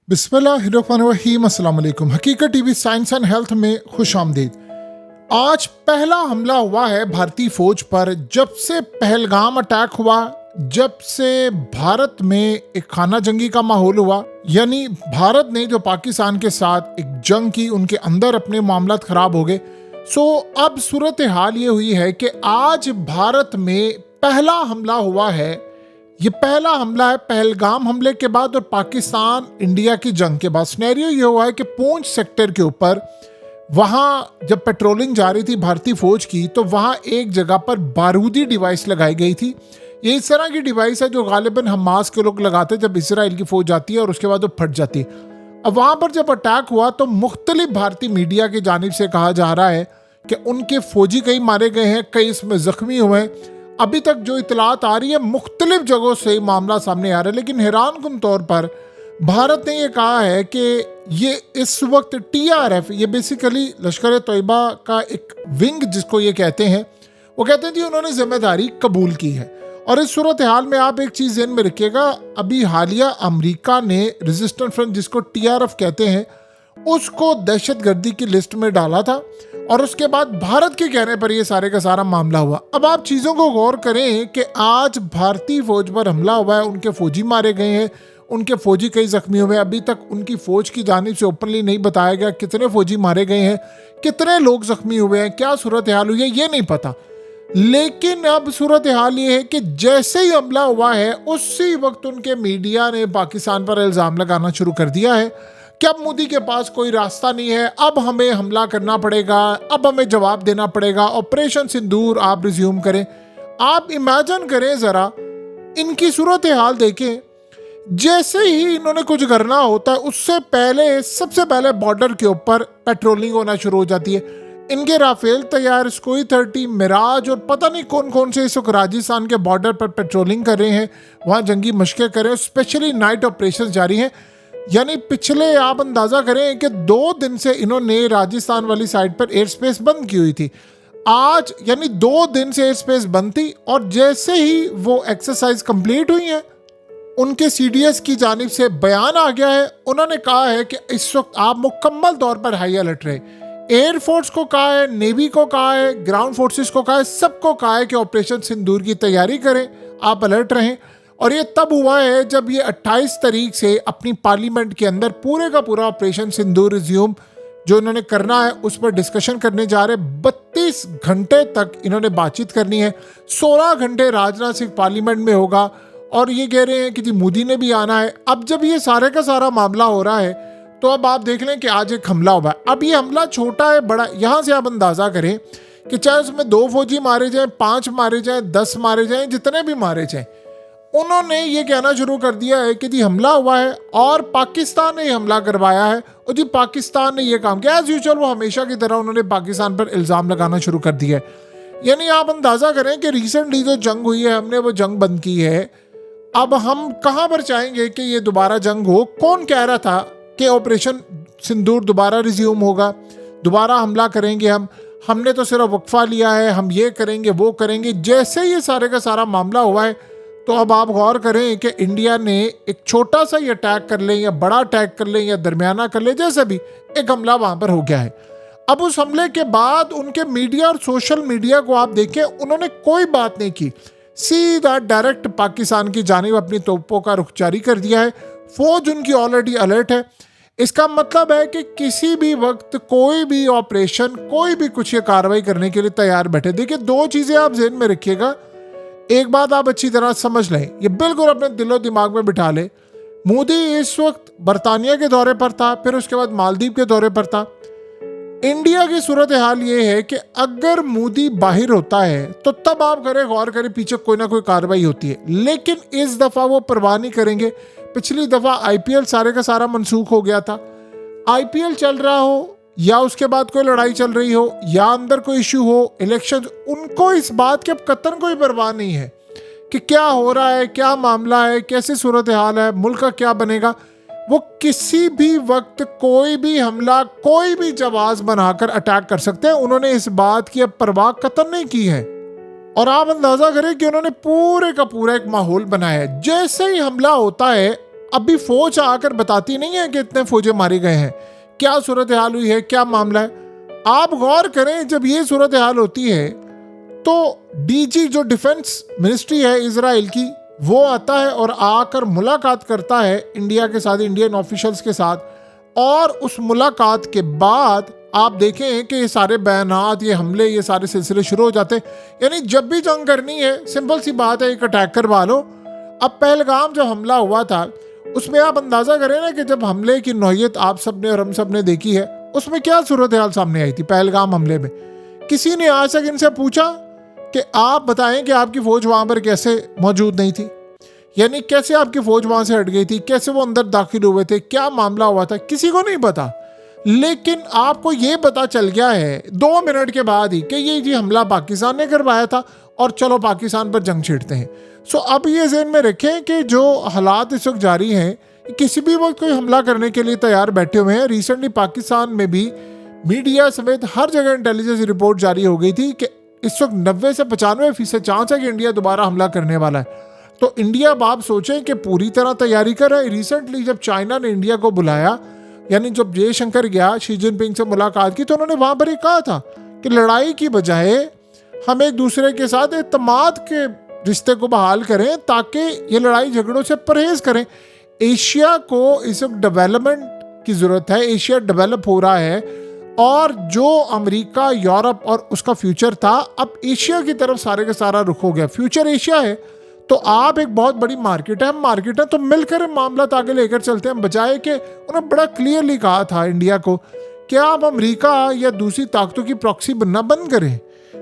बिस्मिल्लाहिर्रहमानिर्रहीम। अस्सलाम वालेकुम। हकीकत टीवी साइंस एंड हेल्थ में खुश आमदीद। आज पहला हमला हुआ है भारतीय फौज पर जब से पहलगाम अटैक हुआ, जब से भारत में एक खाना जंगी का माहौल हुआ, यानी भारत ने जो पाकिस्तान के साथ एक जंग की, उनके अंदर अपने मामलात खराब हो गए। अब सूरत हाल ये हुई है कि आज भारत में पहला हमला हुआ है। ये पहला हमला है पहलगाम हमले के बाद और पाकिस्तान इंडिया की जंग के बाद। सिनेरियो ये हुआ है कि पूंछ सेक्टर के ऊपर वहाँ जब पेट्रोलिंग जा रही थी भारतीय फौज की, तो वहाँ एक जगह पर बारूदी डिवाइस लगाई गई थी। ये इस तरह की डिवाइस है जो गालिबन हमास के लोग लगाते हैं जब इसराइल की फौज जाती है और उसके बाद वो फट जाती है। अब वहाँ पर जब अटैक हुआ तो मुख्तलिफ भारतीय मीडिया की जानिब से कहा जा रहा है कि उनके फौजी कई मारे गए हैं, कई इसमें जख्मी हुए हैं। अभी तक जो इतलात आ रही है मुख्तलिफ जगहों से मामला सामने आ रहा है, लेकिन हैरानकुन तौर पर भारत ने यह कहा है कि ये इस वक्त TRF, ये बेसिकली लश्कर तोयबा का एक विंग जिसको ये कहते हैं, वो कहते हैं जी उन्होंने जिम्मेदारी कबूल की है। और इस सूरत हाल में आप एक चीज़ ध्यान में रखिएगा, अभी हालिया अमेरिका ने रेजिस्टेंट फ्रंट जिसको TRF कहते हैं उसको दहशतगर्दी की लिस्ट में डाला था और उसके बाद भारत के कहने पर यह सारे का सारा मामला हुआ। अब आप चीज़ों को गौर करें कि आज भारतीय फौज पर हमला हुआ है, उनके फौजी मारे गए हैं, उनके फौजी कई जख्मी हुए हैं। अभी तक उनकी फौज की जानिब से ओपनली नहीं बताया गया कितने फौजी मारे गए हैं, कितने लोग जख्मी हुए हैं, क्या सूरत हाल हुई है, ये नहीं पता। लेकिन अब सूरत हाल ये है कि जैसे ही हमला हुआ है उसी वक्त उनके मीडिया ने पाकिस्तान पर इल्ज़ाम लगाना शुरू कर दिया है कि अब मोदी के पास कोई रास्ता नहीं है, अब हमें हमला करना पड़ेगा, अब हमें जवाब देना पड़ेगा, ऑपरेशन सिंदूर आप रिज्यूम करें। आप इमेजिन करें ज़रा, इनकी सूरत हाल देखें। जैसे ही इन्होंने कुछ करना होता है उससे पहले सबसे पहले बॉर्डर के ऊपर पेट्रोलिंग होना शुरू हो जाती है। इनके राफेल तैयार, सुखोई 30, मिराज और पता नहीं कौन कौन से इस वक्त राजस्थान के बॉर्डर पर पेट्रोलिंग कर रहे हैं, वहाँ जंगी मशक़ें कर रहे हैं, स्पेशली नाइट ऑपरेशन जारी हैं। यानी पिछले आप अंदाज़ा करें कि 2 दिन से इन्होंने राजस्थान वाली साइड पर एयर स्पेस बंद की हुई थी। आज यानी 2 दिन से एयर स्पेस बंद थी और जैसे ही वो एक्सरसाइज कंप्लीट हुई है उनके CDS की जानिब से बयान आ गया है। उन्होंने कहा है कि इस वक्त आप मुकम्मल तौर पर हाई अलर्ट रहे। एयरफोर्स को कहा है, नेवी को कहा है, ग्राउंड फोर्सेस को कहा है, सबको कहा है कि ऑपरेशन सिंदूर की तैयारी करें, आप अलर्ट रहें। और ये तब हुआ है जब ये 28 तारीख से अपनी पार्लियामेंट के अंदर पूरे का पूरा ऑपरेशन सिंदूर रिज्यूम जो इन्होंने करना है उस पर डिस्कशन करने जा रहे। 32 घंटे तक इन्होंने बातचीत करनी है, 16 घंटे राजनाथ सिंह पार्लियामेंट में होगा और ये कह रहे हैं कि जी मोदी ने भी आना है। अब जब ये सारे का सारा मामला हो रहा है तो अब आप देख लें कि आज एक हमला हुआ है। अब ये हमला छोटा है बड़ा, यहाँ से आप अंदाज़ा करें कि चाहे उसमें 2 फौजी मारे जाएं, 5 मारे जाएं, 10 मारे जाएं, जितने भी मारे जाएं, उन्होंने ये कहना शुरू कर दिया है कि जी हमला हुआ है और पाकिस्तान ने हमला करवाया है और जी पाकिस्तान ने ये काम किया। एज यूजुअल वो हमेशा की तरह उन्होंने पाकिस्तान पर इल्ज़ाम लगाना शुरू कर दिया है। यानी आप अंदाज़ा करें कि रिसेंटली जो जंग हुई है हमने वो जंग बंद की है। अब हम कहाँ पर चाहेंगे कि ये दोबारा जंग हो? कौन कह रहा था कि ऑपरेशन सिंदूर दोबारा रिज्यूम होगा, दोबारा हमला करेंगे हमने तो सिर्फ वक्फा लिया है, हम ये करेंगे वो करेंगे। जैसे ये सारे का सारा मामला हुआ है तो अब आप गौर करें कि इंडिया ने एक छोटा सा ही अटैक कर लें या बड़ा अटैक कर लें या दरमियाना कर लें, जैसे भी एक हमला वहाँ पर हो गया है। अब उस हमले के बाद उनके मीडिया और सोशल मीडिया को आप देखें, उन्होंने कोई बात नहीं की, सीधा डायरेक्ट पाकिस्तान की जानिब अपनी तोपों का रुख जारी कर दिया है। फौज उनकी ऑलरेडी अलर्ट है। इसका मतलब है कि किसी भी वक्त कोई भी ऑपरेशन, कोई भी कुछ ये कार्रवाई करने के लिए तैयार बैठे। देखिए 2 चीज़ें आप ज़हन में रखिएगा, एक बात आप अच्छी तरह समझ लें, ये बिल्कुल अपने दिलो दिमाग में बिठा लें। मोदी इस वक्त बरतानिया के दौरे पर था, फिर उसके बाद मालदीव के दौरे पर था। इंडिया की सूरत हाल ये है कि अगर मोदी बाहर होता है तो तब आप करें गौर करें पीछे कोई ना कोई कार्रवाई होती है, लेकिन इस दफ़ा वो परवाह नहीं करेंगे। पिछली दफ़ा IPL सारे का सारा मनसूख हो गया था। IPL चल रहा हो या उसके बाद कोई लड़ाई चल रही हो या अंदर कोई इशू हो, इलेक्शन, उनको इस बात की अब कतई कोई परवाह नहीं है कि क्या हो रहा है, क्या मामला है, कैसी सूरत हाल है, मुल्क का क्या बनेगा। वो किसी भी वक्त कोई भी हमला, कोई भी जवाब बनाकर अटैक कर सकते हैं। उन्होंने इस बात की अब परवाह कतई नहीं की है और आप अंदाज़ा करें कि उन्होंने पूरे का पूरा एक माहौल बनाया है। जैसे ही हमला होता है अभी फौज आकर बताती नहीं है कि इतने फौजे मारे गए हैं, क्या सूरत हाल हुई है, क्या मामला है। आप गौर करें, जब ये सूरत हाल होती है तो डीजी जो डिफेंस मिनिस्ट्री है इजराइल की, वो आता है और आकर मुलाकात करता है इंडिया के साथ, इंडियन ऑफिशियल्स के साथ। और उस मुलाकात के बाद आप देखें कि ये सारे बयानात, ये हमले, ये सारे सिलसिले शुरू हो जाते हैं। यानी जब भी जंग करनी है, सिंपल सी बात है, एक अटैक करवा लो। अब पहलगाम जो हमला हुआ था, उसमें आप अंदाज़ा करें ना कि जब हमले की नौयत आप सब ने और हम सब ने देखी है, उसमें क्या सूरत हाल सामने आई थी। पहलगाम हमले में किसी ने आज तक इनसे पूछा कि आप बताएं कि आपकी फ़ौज वहाँ पर कैसे मौजूद नहीं थी, यानी कैसे आपकी फ़ौज वहाँ से हट गई थी, कैसे वो अंदर दाखिल हुए थे, क्या मामला हुआ था, किसी को नहीं पता। लेकिन आपको ये पता चल गया है 2 मिनट के बाद ही कि ये जी हमला पाकिस्तान ने करवाया था और चलो पाकिस्तान पर जंग छेड़ते हैं। सो अब ये ज़हन में रखें कि जो हालात इस वक्त जारी हैं, किसी भी वक्त कोई हमला करने के लिए तैयार बैठे हुए हैं। रिसेंटली पाकिस्तान में भी मीडिया समेत हर जगह इंटेलिजेंस रिपोर्ट जारी हो गई थी कि इस वक्त 90 से 95% चांस है कि इंडिया दोबारा हमला करने वाला है। तो इंडिया, अब आप सोचें कि पूरी तरह तैयारी कर रहा है। रिसेंटली जब चाइना ने इंडिया को बुलाया, यानी जब जयशंकर गया शी जिनपिंग से मुलाकात की, तो उन्होंने वहाँ पर ही कहा था कि लड़ाई की बजाय हम एक दूसरे के साथ एतमाद के रिश्ते को बहाल करें ताकि ये लड़ाई झगड़ों से परहेज करें। एशिया को इस वक्त डेवलपमेंट की ज़रूरत है, एशिया डेवलप हो रहा है और जो अमेरिका, यूरोप और उसका फ्यूचर था, अब एशिया की तरफ सारे का सारा रुख हो गया। फ्यूचर एशिया है, तो आप एक बहुत बड़ी मार्केट है, हम मार्केट है, तो मिलकर मामला आगे लेकर चलते हैं। बजाय कि उन्होंने बड़ा क्लियरली कहा था इंडिया को कि आप अमेरिका या दूसरी ताकतों की प्रॉक्सी बनना बंद करें,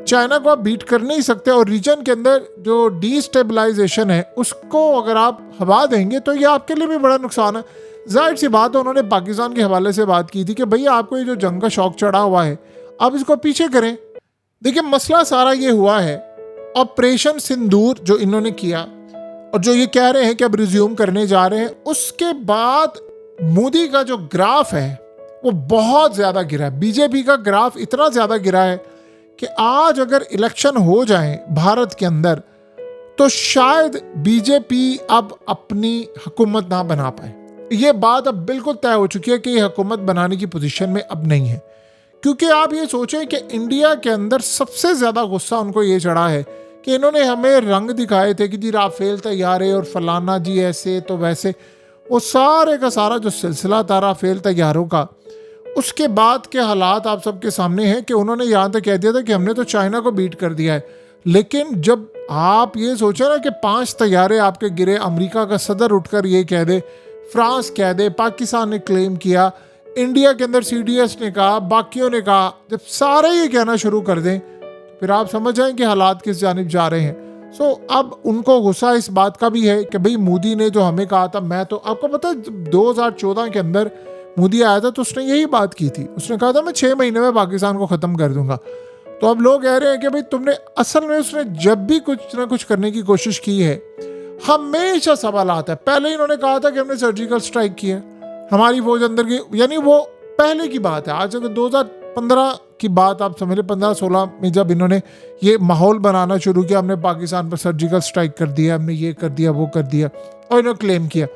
चाइना को आप बीट कर नहीं सकते, और रीजन के अंदर जो डिस्टेबलाइजेशन है उसको अगर आप हवा देंगे तो ये आपके लिए भी बड़ा नुकसान है। जाहिर सी बात है, उन्होंने पाकिस्तान के हवाले से बात की थी कि भैया आपको ये जो जंग का शौक चढ़ा हुआ है, आप इसको पीछे करें। देखिए मसला सारा ये हुआ है, ऑपरेशन सिंदूर जो इन्होंने किया और जो ये कह रहे हैं कि अब रिज्यूम करने जा रहे हैं, उसके बाद मोदी का जो ग्राफ है वो बहुत ज़्यादा गिरा है। बीजेपी का ग्राफ इतना ज़्यादा गिरा है कि आज अगर इलेक्शन हो जाए भारत के अंदर तो शायद बीजेपी अब अपनी हुकूमत ना बना पाए। ये बात अब बिल्कुल तय हो चुकी है कि ये हुकूमत बनाने की पोजीशन में अब नहीं है, क्योंकि आप ये सोचें कि इंडिया के अंदर सबसे ज़्यादा गुस्सा उनको ये चढ़ा है कि इन्होंने हमें रंग दिखाए थे कि जी राफेल तैयार है और फलाना जी ऐसे तो वैसे, वो सारे का सारा जो सिलसिला था राफेल तैयारों का, उसके बाद के हालात आप सबके सामने हैं कि उन्होंने यहाँ तक कह दिया था कि हमने तो चाइना को बीट कर दिया है। लेकिन जब आप ये सोचें ना कि 5 तैयारे आपके गिरे, अमेरिका का सदर उठकर ये कह दे, फ्रांस कह दे, पाकिस्तान ने क्लेम किया, इंडिया के अंदर CDS ने कहा, बाकियों ने कहा, जब सारे ये कहना शुरू कर दें फिर आप समझ जाएं कि हालात किस जानिब जा रहे हैं। सो अब उनको गुस्सा इस बात का भी है कि भाई मोदी ने जो हमें कहा था, मैं तो आपको पता है 2014 के अंदर मोदी आया था तो उसने यही बात की थी, उसने कहा था मैं 6 महीने में पाकिस्तान को ख़त्म कर दूंगा। तो अब लोग कह रहे हैं कि भाई तुमने, असल में उसने जब भी कुछ ना कुछ करने की कोशिश की है हमेशा सवाल आता है। पहले ही इन्होंने कहा था कि हमने सर्जिकल स्ट्राइक किया, हमारी फौज अंदर की, यानी वो पहले की बात है। आज अगर 2015 की बात आप समझ लें, 15-16 में जब इन्होंने ये माहौल बनाना शुरू किया, हमने पाकिस्तान पर सर्जिकल स्ट्राइक कर दिया, हमने ये कर दिया, वो कर दिया, और इन्होंने क्लेम किया,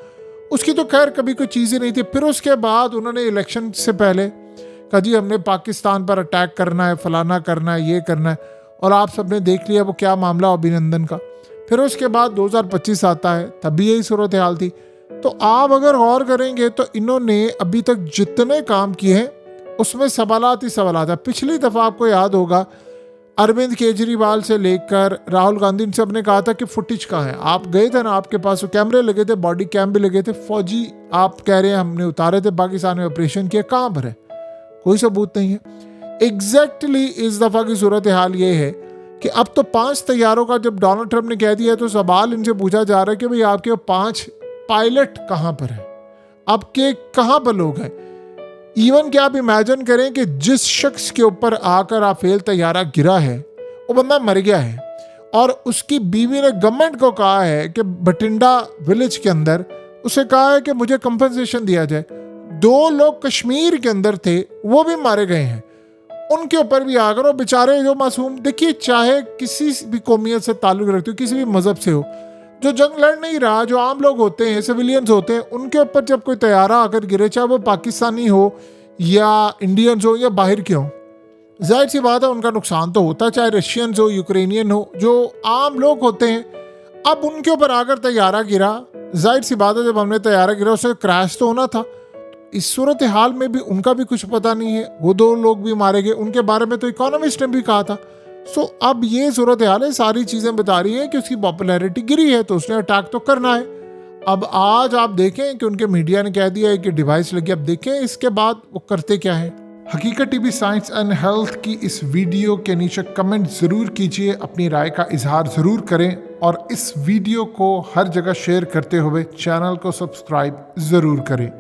उसकी तो खैर कभी कोई चीज़ ही नहीं थी। फिर उसके बाद उन्होंने इलेक्शन से पहले कहा जी हमने पाकिस्तान पर अटैक करना है, फलाना करना है, ये करना है, और आप सब ने देख लिया वो क्या मामला अभिनंदन का। फिर उसके बाद 2025 आता है, तब भी यही सूरत हाल थी। तो आप अगर गौर करेंगे तो इन्होंने अभी तक जितने काम किए हैं उसमें सवालात ही सवालात है। पिछली दफ़ा आपको याद होगा अरविंद केजरीवाल से लेकर राहुल गांधी से आपने कहा था कि फुटेज कहाँ है, आप गए थे ना, आपके पास वो कैमरे लगे थे, बॉडी कैम भी लगे थे, फौजी आप कह रहे हैं हमने उतारे थे, पाकिस्तान में ऑपरेशन किया, कहाँ पर है, कोई सबूत नहीं है। एग्जैक्टली इस दफ़ा की सूरत हाल ये है कि अब तो 5 तैयारों का जब डोनाल्ड ट्रंप ने कह दिया तो सवाल इनसे पूछा जा रहा है कि भाई आपके 5 पायलट कहाँ पर है, आपके कहाँ पर लोग हैं। इवन कि आप इमेजिन करें कि जिस शख्स के ऊपर आकर राफेल तैयारा गिरा है वो बंदा मर गया है, और उसकी बीवी ने गवर्नमेंट को कहा है कि बठिंडा विलेज के अंदर उसे कहा है कि मुझे कंपनसेशन दिया जाए। 2 लोग कश्मीर के अंदर थे वो भी मारे गए हैं, उनके ऊपर भी आकर वो बेचारे जो मासूम, देखिए चाहे किसी भी कौमियत से ताल्लुक़ रखते हो, किसी भी मज़हब से हो, जो जंग लड़ नहीं रहा, जो आम लोग होते हैं, सिविलियंस होते हैं, उनके ऊपर जब कोई तैयारा आकर गिरे, चाहे वो पाकिस्तानी हो या इंडियंस हो या बाहर के हो, जाहिर सी बात है उनका नुकसान तो होता है, चाहे रशियंस हो, यूक्रेनियन हो, जो आम लोग होते हैं। अब उनके ऊपर आकर तैयारा गिरा, जाहिर सी बात है जब हमने तैयारा गिरा उसे क्रैश तो होना था। इस सूरत हाल में भी उनका भी कुछ पता नहीं है, वो 2 लोग भी मारे गए, उनके बारे में तो इकोनॉमिस्ट ने भी कहा था। सो अब ये सूरत हाल है, सारी चीज़ें बता रही हैं कि उसकी पॉपुलैरिटी गिरी है तो उसने अटैक तो करना है। अब आज आप देखें कि उनके मीडिया ने कह दिया है कि डिवाइस लगी, अब देखें इसके बाद वो करते क्या है। हकीकत टीवी साइंस एंड हेल्थ की इस वीडियो के नीचे कमेंट ज़रूर कीजिए, अपनी राय का इजहार ज़रूर करें और इस वीडियो को हर जगह शेयर करते हुए चैनल को सब्सक्राइब ज़रूर करें।